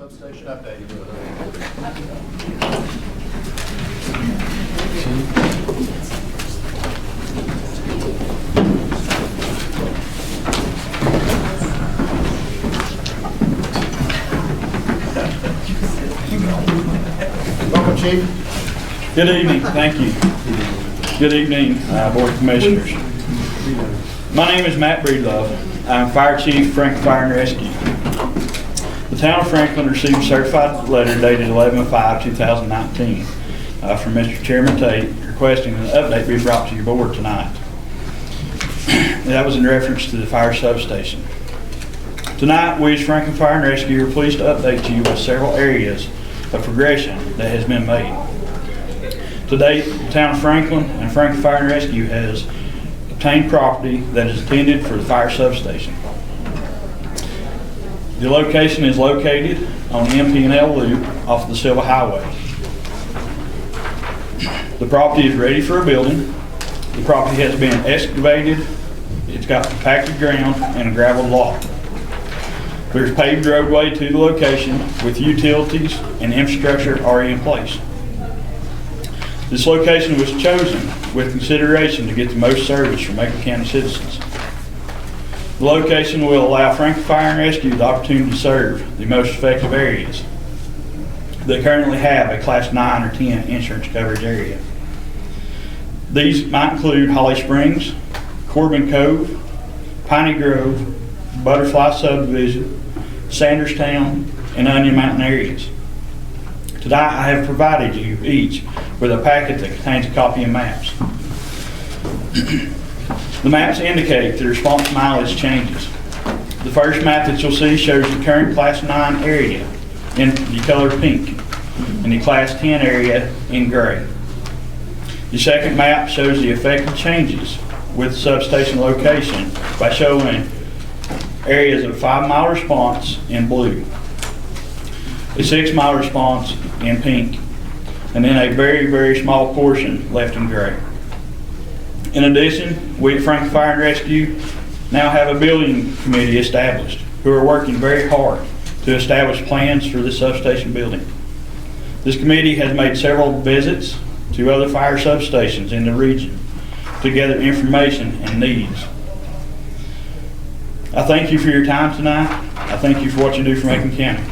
Substation update. Welcome, Chief. Good evening. Thank you. Good evening, Board of Commissioners. My name is Matt Breedlove. I'm Fire Chief, Franklin Fire and Rescue. The town of Franklin received a certified letter dated 11/5/2019 from Mr. Chairman Tate requesting an update be brought to your board tonight. That was in reference to the fire substation. Tonight, we as Franklin Fire and Rescue are pleased to update you with several areas of progression that has been made. To date, the town of Franklin and Franklin Fire and Rescue has obtained property that is intended for the fire substation. The location is located on the MP&L loop off the Silva Highway. The property is ready for a building. The property has been excavated. It's got compacted ground and a gravel lot. There's paved roadway to the location with utilities and infrastructure already in place. This location was chosen with consideration to get the most service from Macon County citizens. The location will allow Franklin Fire and Rescue the opportunity to serve the most effective areas that currently have a Class 9 or 10 insurance coverage area. These might include Holly Springs, Corbin Cove, Piney Grove, Butterfly Subdivision, Sanderstown, and Onion Mountain areas. Tonight I have provided you each with a packet that contains a copy of maps. The maps indicate the response mileage changes. The first map that you'll see shows the current Class 9 area in the color pink and the Class 10 area in gray. The second map shows the effective changes with substation location by showing areas of 5-mile response in blue, a 6-mile response in pink, and then a very, very small portion left in gray. In addition, we at Franklin Fire and Rescue now have a building committee established who are working very hard to establish plans for this substation building. This committee has made several visits to other fire substations in the region to gather information and needs. I thank you for your time tonight. I thank you for what you do for Macon County.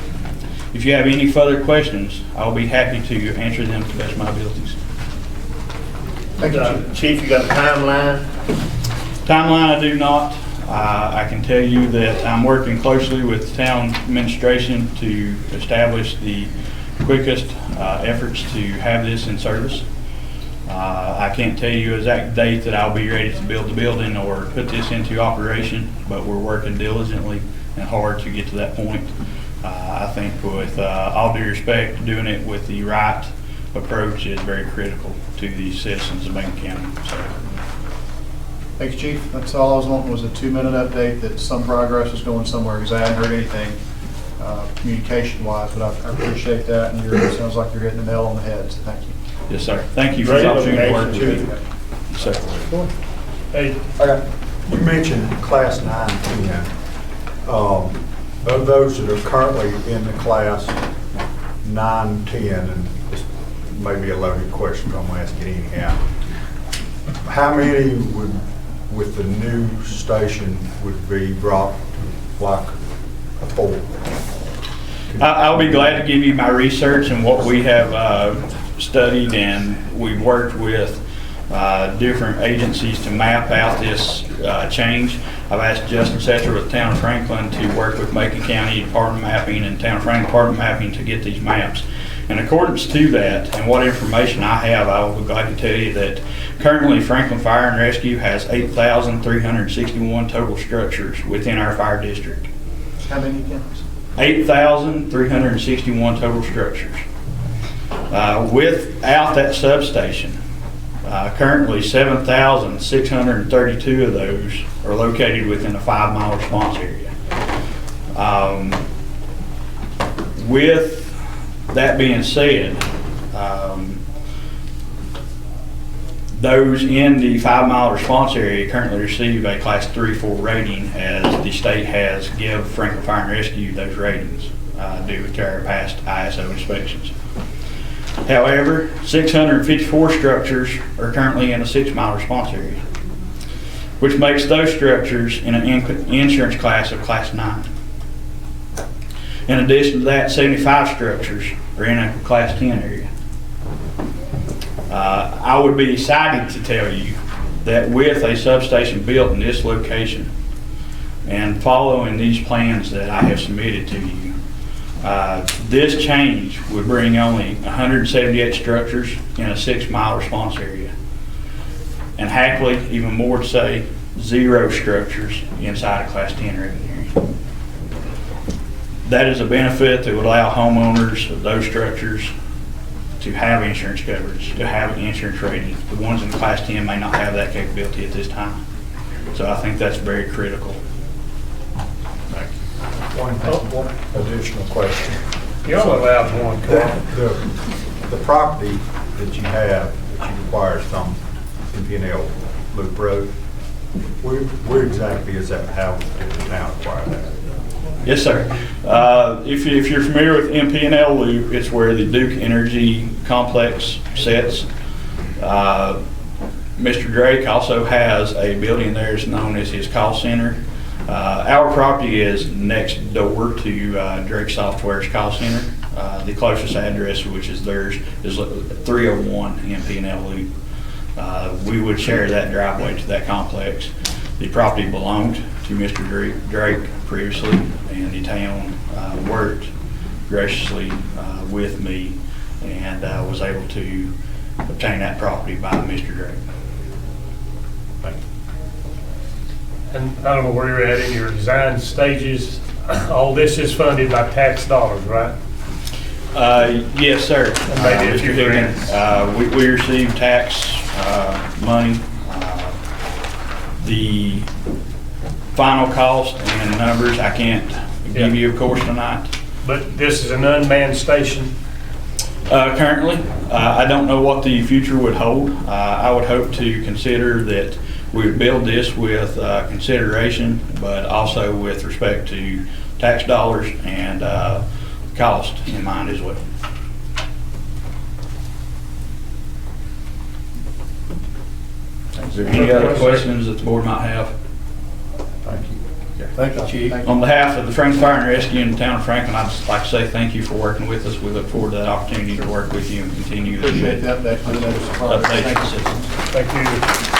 If you have any further questions, I'll be happy to answer them to the best of my abilities. Thank you, Chief. You got a timeline? Timeline, I do not. I can tell you that I'm working closely with town administration to establish the quickest efforts to have this in service. I can't tell you exact date that I'll be ready to build the building or put this into operation, but we're working diligently and hard to get to that point. I think with all due respect, doing it with the right approach is very critical to the citizens of Macon County. So. Thank you, Chief. That's all I was wanting was a 2-minute update that some progress is going somewhere because I hadn't heard anything communication-wise, but I appreciate that, and it sounds like you're hitting the nail on the head, so thank you. Yes, sir. Thank you for the opportunity to work with you. Yes, sir. Hey, you mentioned Class 9, 10. Of those that are currently in the Class 9, 10, and this may be a loaded question, but I'm going to ask it anyhow. How many would, with the new station, would be brought to like a 4? I'll be glad to give you my research and what we have studied, and we've worked with different agencies to map out this change. I've asked Justin Setzer with the town of Franklin to work with Macon County Department of Mapping and town of Franklin Department of Mapping to get these maps. In accordance to that and what information I have, I will be glad to tell you that currently Franklin Fire and Rescue has 8,361 total structures within our fire district. How many again? 8,361 total structures. Without that substation, currently 7,632 of those are located within a 5-mile response area. With that being said, those in the 5-mile response area currently receive a Class 3-4 rating, as the state has give Franklin Fire and Rescue those ratings. due to our past ISO inspections. However, 654 structures are currently in a 6-mile response area, which makes those structures in an insurance class of Class 9. In addition to that, 75 structures are in a Class 10 area. I would be excited to tell you that with a substation built in this location and following these plans that I have submitted to you, this change would bring only 178 structures in a 6-mile response area. And happily, even more to say, 0 structures inside a Class 10 revenue area. That is a benefit that would allow homeowners of those structures to have insurance coverage, to have insurance rating. The ones in Class 10 may not have that capability at this time. So I think that's very critical. One additional question. You're only allowed one car. The property that you have, that you acquired from MP&L Loop Road, where exactly is that? How did the town acquire that? Yes, sir. If you're familiar with MP&L Loop, it's where the Duke Energy Complex sits. Mr. Drake also has a building there that's known as his call center. Our property is next door to Drake Software's call center. The closest address, which is theirs, is 301 MP&L Loop. We would share that driveway to that complex. The property belonged to Mr. Drake previously, and the town worked graciously with me and was able to obtain that property by Mr. Drake. Thank you. And I don't know where you're at in your design stages. All this is funded by tax dollars, right? Yes, sir. Maybe a few Mr. Higgins, we receive tax money. The final cost and numbers I can't give you, of course, tonight. But this is an unmanned station. Currently, I don't know what the future would hold. I would hope to consider that we would build this with consideration, but also with respect to tax dollars and cost in mind as well. Is there any other questions that the board might have? Thank you. Thank you, Chief. On behalf of the Franklin Fire and Rescue in the town of Franklin, I'd just like to say thank you for working with us. We look forward to that opportunity to work with you and continue to Appreciate the update. update the citizens. Thank you.